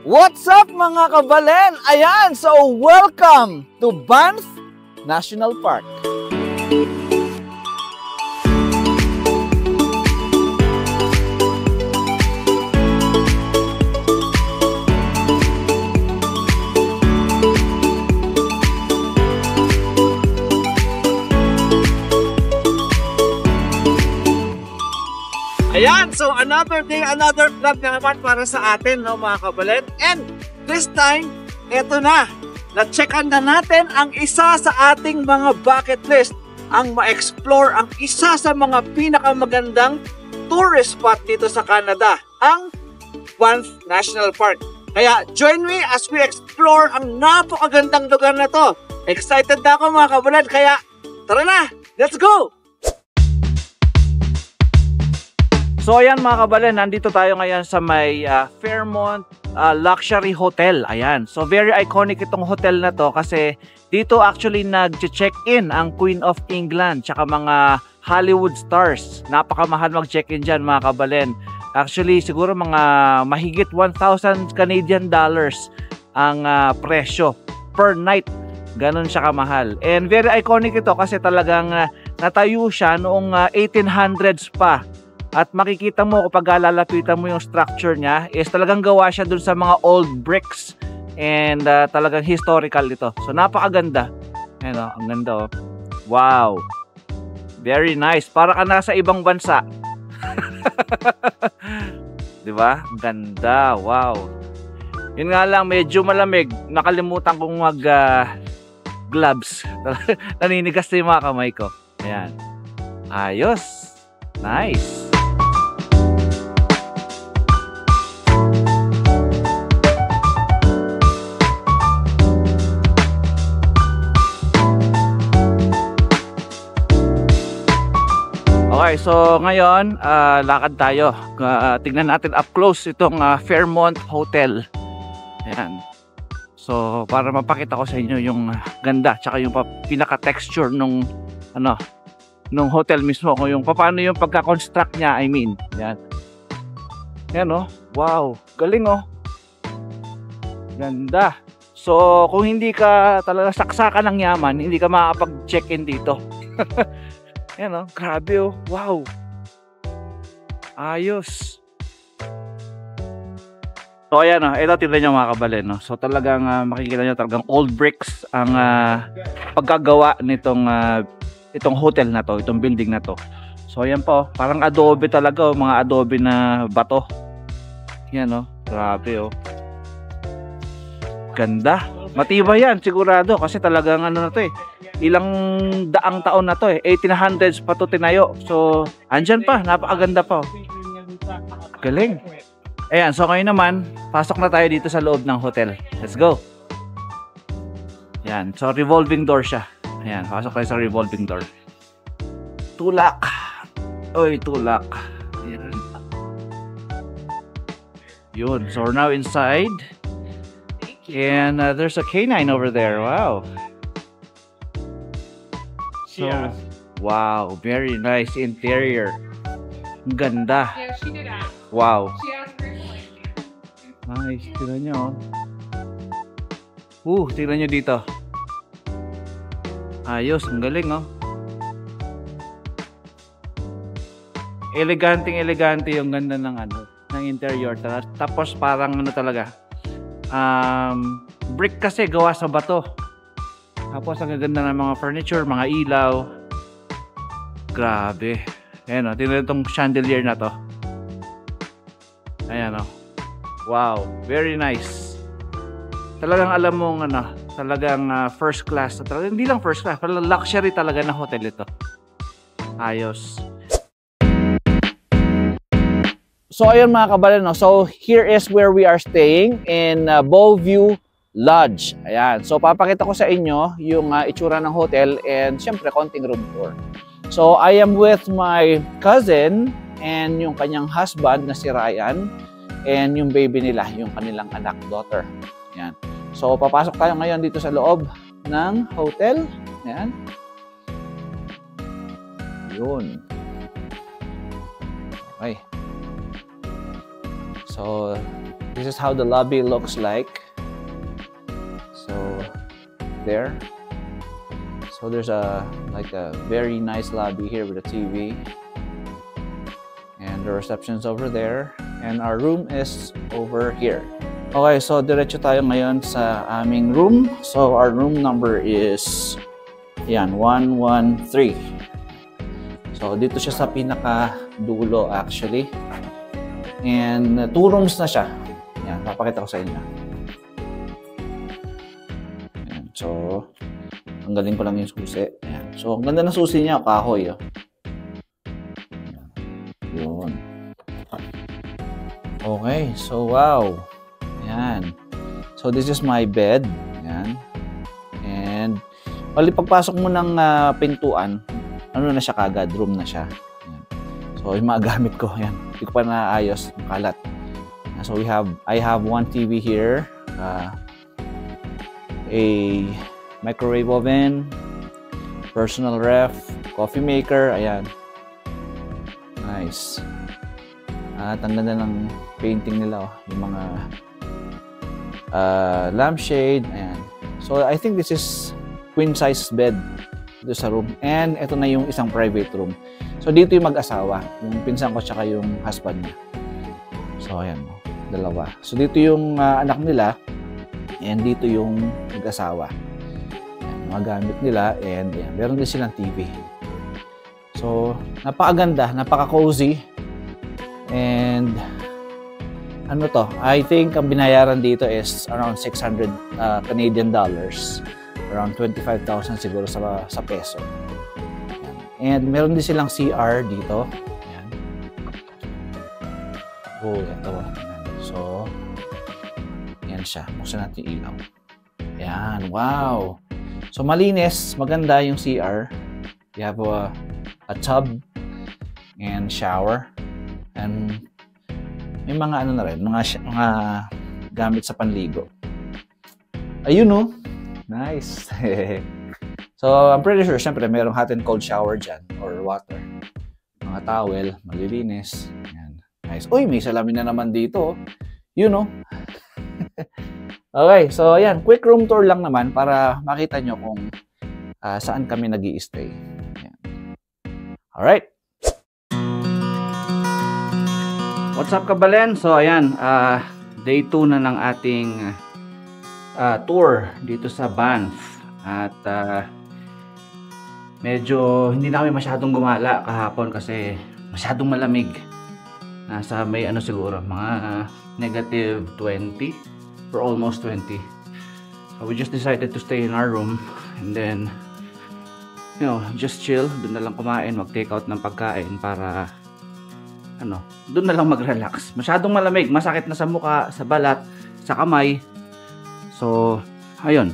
What's up mga kabalen? Ayan, so welcome to Banff National Park. Ayan, so another day, another vlog na naman para sa atin, no, mga kabalen. And this time, eto na, na-checkan na natin ang isa sa ating mga bucket list, ang ma-explore ang isa sa mga pinakamagandang tourist spot dito sa Canada, ang Banff National Park. Kaya join me as we explore ang napakagandang lugar na to. Excited na ako mga kabalen, kaya tara na, let's go! So ayan mga kabalen, nandito tayo ngayon sa may Fairmont Luxury Hotel. Ayan, so very iconic itong hotel na to kasi dito actually nag-check-in ang Queen of England tsaka mga Hollywood stars. Napakamahal mag-check-in dyan mga kabalen. Actually siguro mga mahigit 1,000 Canadian dollars ang presyo per night. Ganon siya kamahal. And very iconic ito kasi talagang natayo siya noong 1800s pa. At makikita mo kapag lalapitan mo yung structure niya is talagang gawa siya dun sa mga old bricks and talagang historical ito. So napakaganda. Ayan o, ang ganda o. Wow. Very nice. Para ka nasa ibang bansa. Diba? Ang ganda. Wow. Yun nga lang, medyo malamig. Nakalimutan kong mag gloves. Naninigas na yung mga kamay ko. Ayan. Ayos. Nice. Okay, so ngayon, lakad tayo. Tignan natin up close itong Fairmont Hotel. Ayan. So, para mapakita ko sa inyo yung ganda, tsaka yung pinaka-texture nung, nung hotel mismo. Kung yung paano yung pagka-construct niya, I mean. Ayan. Ayan, oh. Wow. Galing, oh. Ganda. So, kung hindi ka talaga saksakan ng yaman, hindi ka makakapag-check-in dito. Ayan o, grabe o, wow. Ayos. So ayan o, ito tignan nyo mga kabalen, no? So talagang makikita nyo talagang old bricks ang pagkagawa nitong itong hotel na to, itong building na to. So ayan po, parang adobe talaga o, mga adobe na bato. Ayan o, grabe o. Ganda. Matibay yan sigurado kasi talagang na to eh. Ilang daang taon na to eh. 1800s pa to tinayo. So, andyan pa. Napakaganda pa. Galing. Ayan. So, ngayon naman, pasok na tayo dito sa loob ng hotel. Let's go. Ayan. So, revolving door siya. Ayan. Pasok tayo sa revolving door. Tulak. Oy, tulak. Ayan. Yun. So, we're now inside. And there's a canine over there. Wow. So, wow, very nice interior. Ang ganda. Yeah, she did ask. Wow. She asked personally. Nice. Tignan nyo. Tignan nyo dito. Ayos. Ang galing, oh. Elegante yung ganda ng ng interior. Tapos parang talaga. Brick kasi gawa sa bato. Tapos ang ganda ng mga furniture, mga ilaw. Grabe. Ayan o, tingnan itong chandelier na to. Ayan o. Wow, very nice. Talagang alam mong talagang first class. Talagang hindi lang first class, pero luxury talaga na hotel ito. Ayos. So ayun mga kabalen, no? So here is where we are staying in Beauview Lodge. Ayan. So papakita ko sa inyo yung itsura ng hotel and syempre konting room tour. So I am with my cousin and yung kanyang husband na si Ryan and yung baby nila, yung kanilang anak, daughter. Ayan. So papasok tayo ngayon dito sa loob ng hotel. Ayan. Yun. Okay. So This is how the lobby looks like. So there. So there's like a very nice lobby here with a TV. And the reception's over there. And our room is over here. Okay, so diretso tayo ngayon sa aming room. So our room number is yan, 113. So dito siya sa pinaka dulo actually. And 2 rooms na siya. Yan, papakita ko sa inyo. Yan, so tanggalin ko lang yung susi. Yan. So ang ganda ng susi niya, kahoy. Oh. Yun. Okay, so wow. Yan. So this is my bed. Yan. And pagpasok mo ng pintuan, ano na siya kagad, room na siya. Yan. So yung mga gamit ko, yan. Hindi ko pa naayos, kalat. So I have one TV here, a microwave oven, personal ref, coffee maker, ayan. Nice. At ang ganda ng painting nila, oh. Yung mga lampshade, ayan. So I think this is queen size bed dito sa room. And ito na yung isang private room. So dito yung mag-asawa, yung pinsan ko tsaka yung husband niya. So ayan, dalawa. So dito yung anak nila and dito yung mag-asawa. Ayan, mga gamit nila and ayan, meron din silang TV. So napakaganda, napaka-cozy. And ano to, I think ang binayaran dito is around 600 Canadian dollars. Around 25,000 siguro sa peso. Ayan. And meron din silang CR dito. Ayan. Oh, ito. Ayan. So, ayan siya. Buksan natin yung ilaw. Ayan, wow. So, malinis. Maganda yung CR. You have a tub and shower. And may mga ano na rin, mga gamit sa panligo. Ayun, no? Nice. So, I'm pretty sure, syempre, mayroong hot and cold shower dyan or water. Mga towel, malilinis. Ayan. Nice. Uy, may salamin na naman dito. You know. Okay, so ayan. Quick room tour lang naman para makita nyo kung saan kami nag-i-stay. Alright. What's up, Kabalen? So, ayan. Day 2 na ng ating tour dito sa Banff. At medyo hindi na kami masyadong gumala kahapon kasi masyadong malamig. Nasa may ano siguro, mga negative 20 or almost 20. So we just decided to stay in our room and then just chill, doon na lang kumain, mag-take out ng pagkain para doon na lang mag-relax. Masyadong malamig, masakit na sa mukha, sa balat, sa kamay. So, ayun.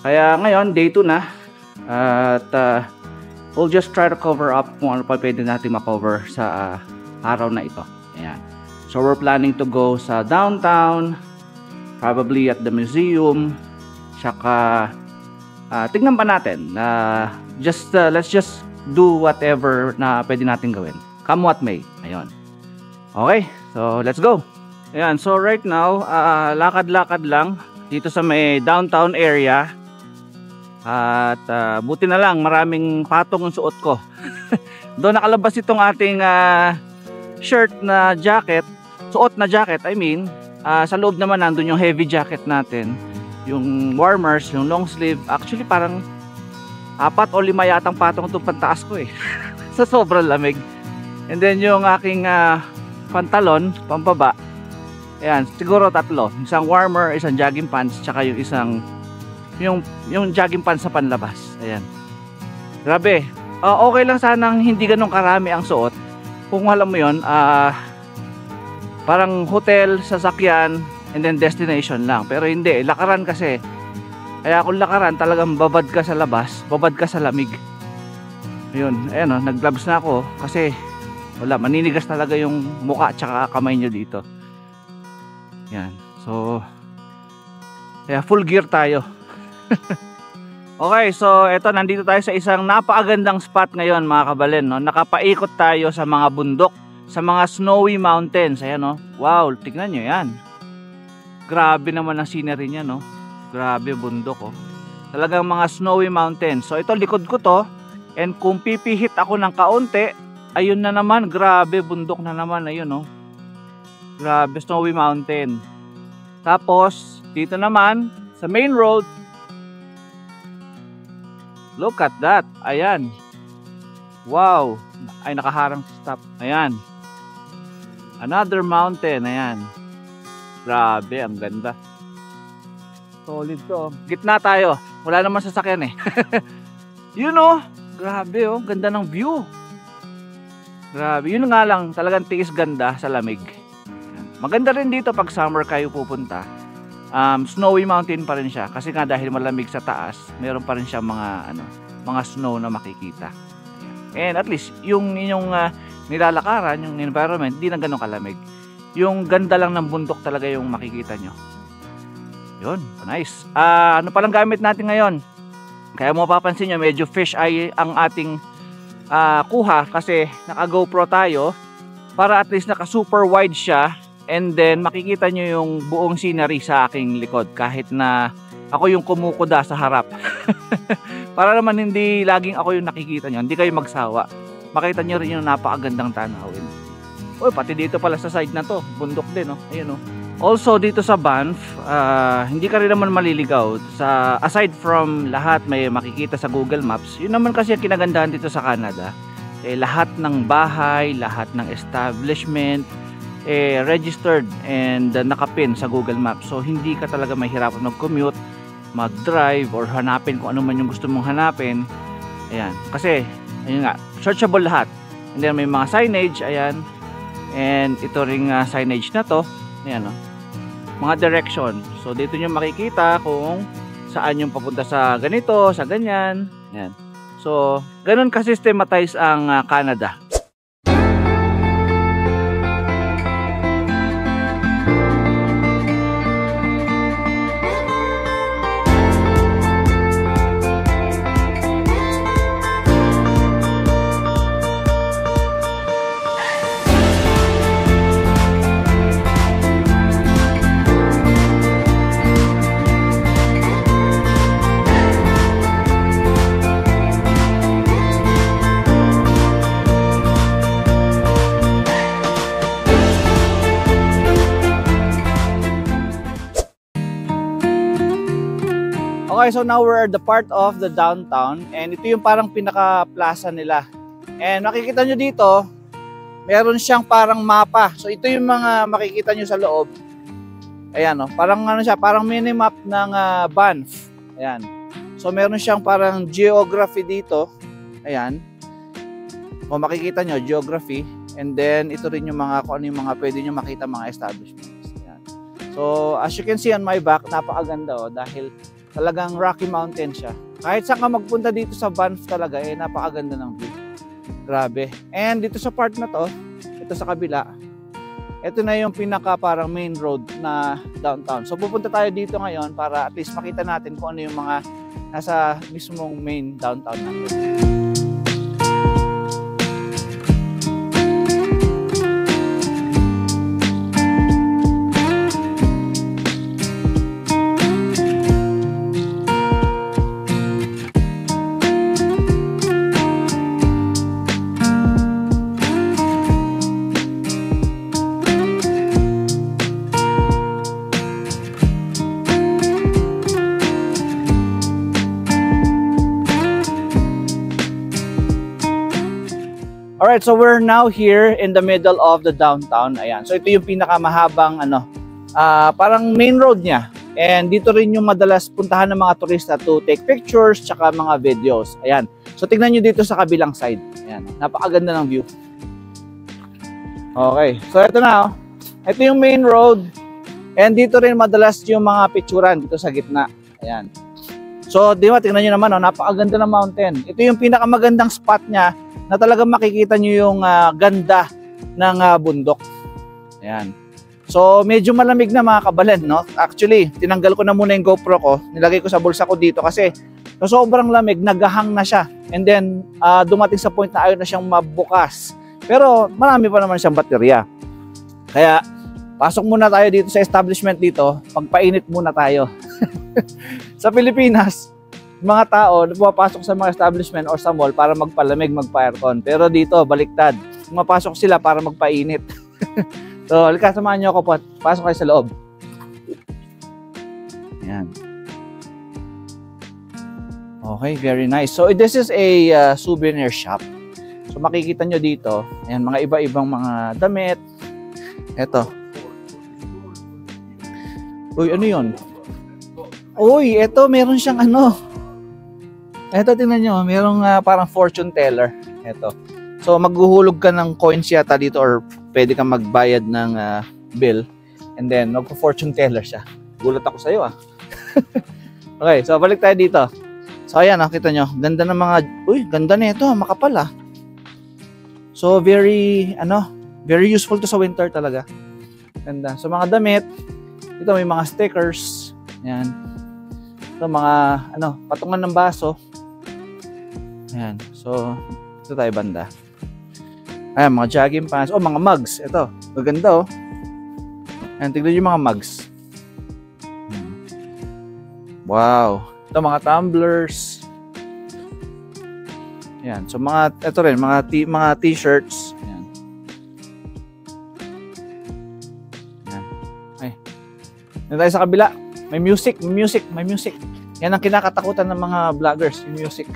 Kaya ngayon, day 2 na. At we'll just try to cover up kung ano pa pwede natin makover sa araw na ito. Ayan. So, we're planning to go sa downtown, probably at the museum, tsaka tignan pa natin. Let's just do whatever na pwede natin gawin. Come what may. Ayun. Okay, so let's go. Ayan, so right now, lakad-lakad lang dito sa may downtown area. At buti na lang, maraming patong ang suot ko. Doon nakalabas itong ating shirt na jacket, suot na jacket, I mean. Sa loob naman nandun yung heavy jacket natin. Yung warmers, yung long sleeve. Actually parang 4 o 5 yatang patong itong pantaas ko eh. Sa sobrang lamig. And then yung aking pantalon, pampaba. Ayan, siguro 3. Isang warmer, isang jogging pants, tsaka yung isang yung jogging pants sa panlabas. Ayan. Grabe. Okay lang sanang hindi ganun karami ang suot. Kung alam mo yun, parang hotel, sasakyan, and then destination lang. Pero hindi, lakaran kasi. Kaya kung lakaran, talagang babad ka sa labas, babad ka sa lamig. Ayun, ayan nag-gloves na ako kasi wala, maninigas talaga yung mukha tsaka kamay nyo dito. Yan. So, kaya full gear tayo. Okay, so eto, nandito tayo sa isang napakagandang spot ngayon mga kabalen. Nakapaikot tayo sa mga bundok sa mga snowy mountains. Ayan, no? Wow, tignan nyo yan. Grabe naman ang scenery niya, no? Grabe, bundok, oh. Talagang mga snowy mountains. So ito, likod ko to. And kung pipihit ako ng kaunti, ayun na naman, grabe, bundok na naman. Ayun, no? Grabe, snowy mountain. Tapos, dito naman, sa main road, look at that. Ayan. Wow. Ay, nakaharang stop. Ayan. Another mountain. Ayan. Grabe, ang ganda. Solid to. Gitna tayo. Wala naman sasakyan eh. Yun oh. Grabe oh. Ganda ng view. Grabe. Yun nga lang. Talagang tiis ganda sa lamig. Maganda rin dito pag summer kayo pupunta. Snowy mountain pa rin siya. Kasi nga dahil malamig sa taas, meron pa rin siya mga snow na makikita. And at least, yung inyong nilalakaran, yung environment, di na ganun kalamig. Yung ganda lang ng bundok talaga yung makikita nyo. Yun, nice. Ano palang gamit natin ngayon? Kaya mapapansin nyo, medyo fish eye ang ating kuha kasi naka GoPro tayo para at least naka super wide siya and then makikita nyo yung buong scenery sa aking likod kahit na ako yung kumukuda sa harap. Para naman hindi laging ako yung nakikita nyo, hindi kayo magsawa. Makita nyo rin yung napakagandang tanawin. Uy, pati dito pala sa side na to, bundok din, no? Ayun, no? Also, dito sa Banff, hindi ka rin naman maliligaw. Aside from lahat may makikita sa Google Maps, yun naman kasi ang kinagandahan dito sa Canada. Lahat ng bahay, lahat ng establishment, registered and nakapin sa Google Maps. So, hindi ka talaga mahirapan mag-commute, mag-drive, or hanapin kung ano man yung gusto mong hanapin. Ayan. Kasi, ayun nga, searchable lahat. And then, may mga signage, ayan. And ito ring signage na to, ayan, no? Mga direction. So dito nyo makikita kung saan yung papunta sa ganito, sa ganyan. Ayan. So ganun ka-systematize ang Canada. Okay, so now we're at the part of the downtown and ito yung parang pinaka-plaza nila. And makikita nyo dito, meron siyang parang mapa. So ito yung mga makikita nyo sa loob. Ayan, no? Parang ano siya, parang mini-map ng Banff. Ayan. So meron siyang parang geography dito. Ayan. Kung makikita nyo, geography. And then ito rin yung mga, kung ano yung mga pwede nyo makita mga establishments. Ayan. So as you can see on my back, napakaganda dahil talagang Rocky Mountain siya. Kahit saan ka magpunta dito sa Banff talaga, napakaganda ng view. Grabe. And dito sa part na to, ito sa kabila, ito na yung pinaka parang main road na downtown. So pupunta tayo dito ngayon para at least makita natin kung ano yung mga nasa mismong main downtown natin. Alright, so we're now here in the middle of the downtown. Ayan. So ito yung pinakamahabang parang main road niya. And dito rin yung madalas puntahan ng mga turista to take pictures tsaka mga videos. Ayan. So tignan nyo dito sa kabilang side. Ayan. Napakaganda ng view. Okay. So ito na. Ito yung main road. And dito rin madalas yung mga picturan dito sa gitna. Ayan. So, di ba, tingnan nyo naman, napakaganda ng mountain. Ito yung pinakamagandang spot niya na talagang makikita nyo yung ganda ng bundok. Ayan. So, medyo malamig na mga kabalan, no? Actually, tinanggal ko na muna yung GoPro ko. Nilagay ko sa bulsa ko dito kasi sobrang lamig, naghahang na siya. And then, dumating sa point na ayaw na siyang mabukas Pero marami pa naman siyang baterya. Kaya pasok muna tayo dito sa establishment dito, magpainit muna tayo. Sa Pilipinas, mga tao pumapasok sa mga establishment or sa mall para magpalamig, magpa-aircon. Pero dito, baliktad. Pumapasok sila para magpainit. So, halika, samahan niyo ako po. Pasok kayo sa loob. Ayan. Okay, very nice. So, this is a souvenir shop. So, makikita nyo dito, ayan, mga iba-ibang mga damit. Eto. Uy, ano yun? Uy, eto, meron siyang ano. Eto, tingnan nyo, merong parang fortune teller. Eto. So, maghuhulog ka ng coins yata dito or pwede kang magbayad ng bill. And then, magpo-fortune teller siya. Gulat ako sa'yo, ah. Okay, so balik tayo dito. So, ayan, nakita nyo. Ganda ng mga, uy, ganda na ito, makapal, ah. So, very useful to sa winter talaga. Ganda. So, mga damit. Ito, may mga stickers. Ayan. Ito, mga, patungan ng baso. Ayan. So, ito tayo banda. Ayan, mga jogging pants. Oh, mga mugs. Ito, maganda, oh. Ayan, tignan yung mga mugs. Wow. Ito, mga tumblers. Ayan. So, ito rin, mga t-shirts. Ayan. Ayan. Ay. Dito tayo sa kabila. May music. Yan ang kinakatakutan ng mga vloggers, yung music.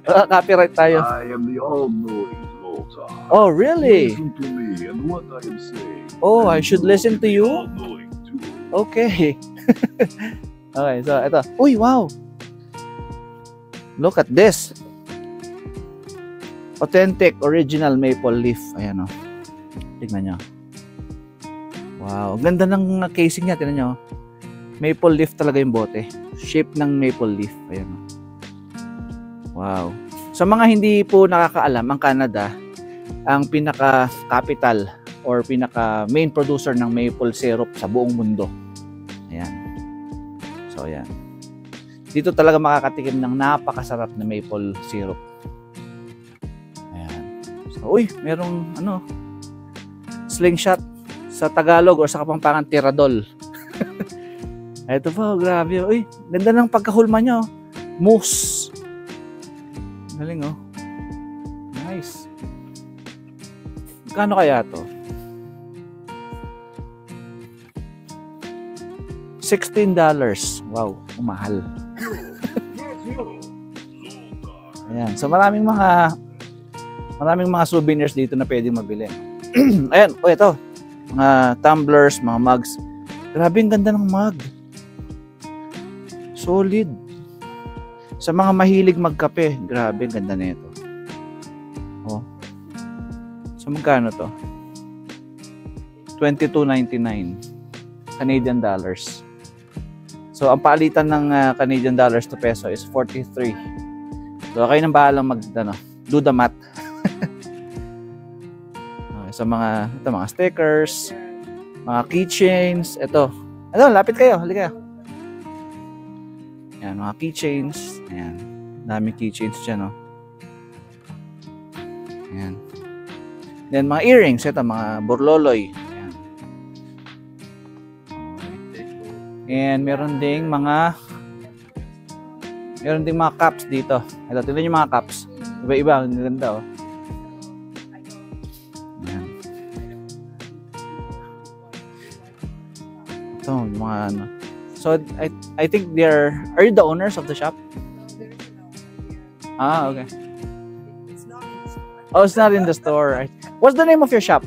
Copyright tayo. I am the all-knowing Lothar. Oh, really? Listen to me and what I am saying. Oh, I should listen to you? All-knowing too. Okay. Okay, so ito. Uy, wow! Look at this. Authentic, original maple leaf. Ayan, oh. Tignan nyo. Wow, ganda ng casing niya. Tignan nyo. Maple leaf talaga yung bote. Shape ng maple leaf. Ayan, oh. Wow. Sa mga hindi po nakakaalam, ang Canada, ang pinaka-capital or pinaka-main producer ng maple syrup sa buong mundo. Ayan. So, ayan. Dito talaga makakatikim ng napakasarap na maple syrup. Ayan. So, uy, merong, slingshot sa Tagalog or sa Kapampangan, tiradol. Ito po, grabe. Uy, ganda ng pagkahulma nyo. Moose. Galing, oh. Nice. Kano kaya to? $16. Wow, umahal. Ayan. So maraming mga souvenirs dito na pwedeng mabili. Ayan, oh ito. Mga tumblers, mga mugs. Grabe ang ganda ng mug. Solid. Sa mga mahilig magkape, grabe, ganda na ito. Oh. So, magkano to? $22.99 Canadian dollars. So, ang palitan ng Canadian dollars to peso is 43. So, kayo nang bahalang do the math. Okay, so, mga stickers, mga keychains, ito. Lapit kayo, halika kayo. Ayan, mga keychains. Ayan. Daming keychains dyan, oh. Ayan. Then, mga earrings. Ito, mga burloloy. Ayan. And, meron ding mga caps dito. Ito, tignan yung mga caps. Iba-iba. Ang ganda, oh. Ayan. Ito, mga So, I think are you the owners of the shop? Ah, okay. Oh, it's not in the store. Right. What's the name of your shop?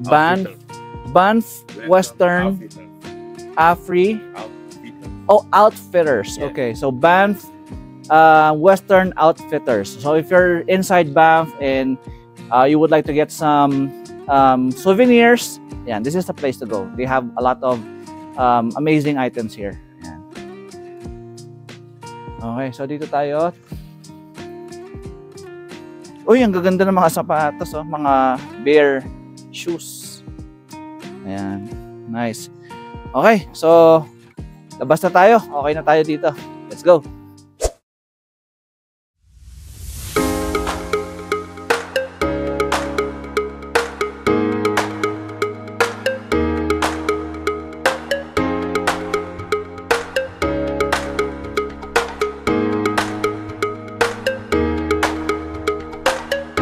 Banff Western Afri. Oh, Outfitters. Yeah. Okay, so Banff Western Outfitters. So if you're inside Banff and you would like to get some souvenirs, yeah, this is the place to go. They have a lot of amazing items here. Ayan. Okay, so dito tayo. Uy, ang gaganda ng mga sapatos, oh, mga bare shoes. Ayan, nice. Okay, so labas na tayo. Okay na tayo dito. Let's go.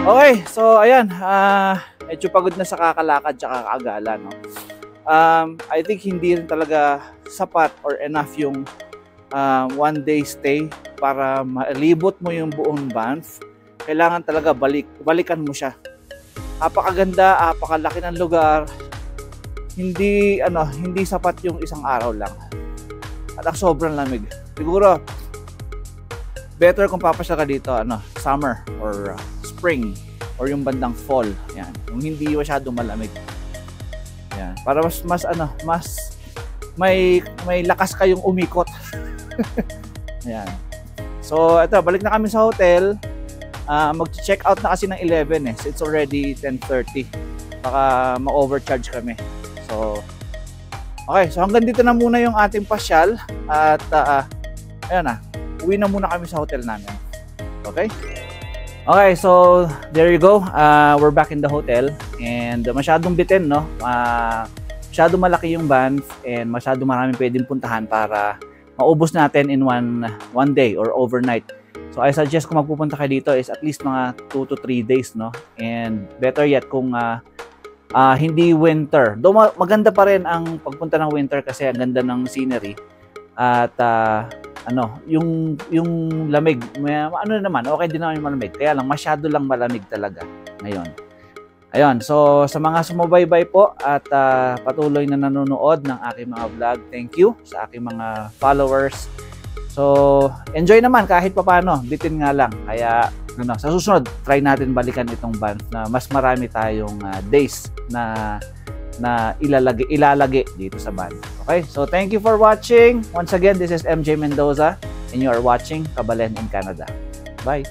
Okay, so ayan, medyo pagod na sa kakalakad tsaka kaagala, no? I think hindi rin talaga sapat or enough yung one day stay para malibot mo yung buong Banff. Kailangan talaga balikan mo siya. Napakaganda, napakalaki ng lugar. Hindi sapat yung isang araw lang. At ang sobrang lamig. Siguro better kung papasyal ka dito, summer or spring or yung bandang fall. Yan. Yung hindi masyadong malamig. Yan. Para mas may lakas kayong umikot. Yan. So, ito, balik na kami sa hotel. Mag-check out na kasi ng 11 eh. So, it's already 10:30. Baka ma-overcharge kami. So, okay. So, hanggang dito na muna yung ating pasyal. At, ayun na. Uwi na muna kami sa hotel namin. Okay? Okay, so there you go. We're back in the hotel. And masyadong bitin, no? Masyadong malaki yung Banff and masyadong maraming pwedeng puntahan para maubos natin in one day or overnight. So I suggest kung magpupunta kayo dito is at least mga 2 to 3 days, no? And better yet kung hindi winter. Though maganda pa rin ang pagpunta ng winter kasi ang ganda ng scenery. At yung lamig, naman, okay din naman yung malamig. Kaya lang, masyado lang malamig talaga ngayon. Ayun, so sa mga sumubaybay po at patuloy na nanonood ng aking mga vlog, thank you sa aking mga followers. So, enjoy naman kahit papaano, bitin nga lang. Kaya, sa susunod, try natin balikan itong Banff na mas marami tayong days na ilalagay dito sa Banff. Okay, so thank you for watching. Once again, this is MJ Mendoza and you are watching Kabalen in Canada. Bye!